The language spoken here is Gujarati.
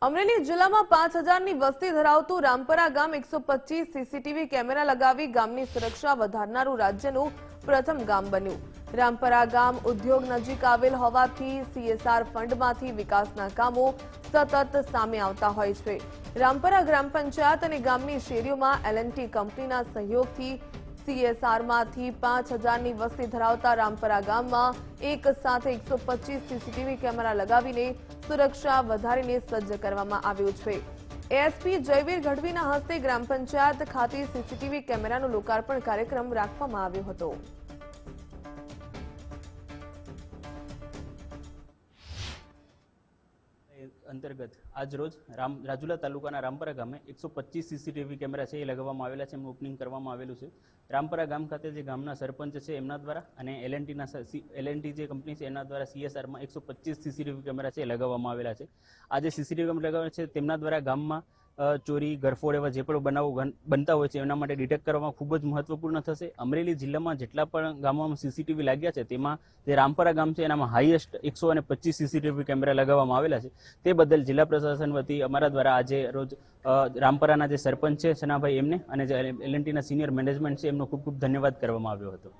અમરેલી જિલ્લામાં 5000ની વસ્તી ધરાવતું રામપરા ગામ 125 સીસીટીવી કેમેરા લગાવી ગામની સુરક્ષા વધારનારું રાજ્યનું પ્રથમ ગામ બન્યું. રામપરા ગામ ઉદ્યોગ નજીક આવેલ હોવાથી સીએસઆર ફંડમાંથી વિકાસના કામો સતત સામે આવતા હોય છે. રામપરા ગ્રામ પંચાયત અને ગામની શેરીઓમાં એલએનટી કંપનીના સહયોગથી સીએસઆરમાંથી 5000ની વસ્તી ધરાવતા રામપરા ગામમાં એક સાથે 125 સીસીટીવી કેમેરા લગાવીને સુરક્ષા વધારીને સજ્જ કરવામાં આવ્યું છે. એસપી જયવીર ગઢવીના હસ્તે ગ્રામ પંચાયત ખાતે સીસીટીવી કેમેરાનો લોકાર્પણ કાર્યક્રમ રાખવામાં આવ્યો હતો. અંતર્ગત આજ રોજ રાજુલા તાલુકાના રામપરા ગામે 125 સીસીટીવી કેમેરા છે એ લગાવવામાં આવેલા છે. એમનું ઓપનિંગ કરવામાં આવેલું છે. રામપરા ગામ ખાતે જે ગામના સરપંચ છે એમના દ્વારા અને એલએનટી જે કંપની છે એના દ્વારા સીએસઆરમાં 125 સીસીટીવી કેમેરા છે એ લગાવવામાં આવેલા છે. આ જે સીસીટીવી કેમેરા લગાવેલા છે તેમના દ્વારા ગામમાં ચોરી, ગરફોડ એવા જે પણ બનાવો બનતા હોય છે એના માટે ડિટેક્ટ કરવામાં ખૂબ જ મહત્વપૂર્ણ થશે. અમરેલી જિલ્લામાં જેટલા પણ ગામોમાં સીસીટીવી લાગ્યા છે તેમાં જે રામપરા ગામ છે એનામાં હાઈએસ્ટ 125 સીસીટીવી કેમેરા લગાવવામાં આવેલા છે. તે બદલ જિલ્લા પ્રશાસન વતી અમારા દ્વારા આજે રોજ રામપરાના જે સરપંચ છે સનાભાઈ એમને અને જે એલએનટીના સિનિયર મેનેજમેન્ટ છે એમનો ખૂબ ખૂબ ધન્યવાદ કરવામાં આવ્યો હતો.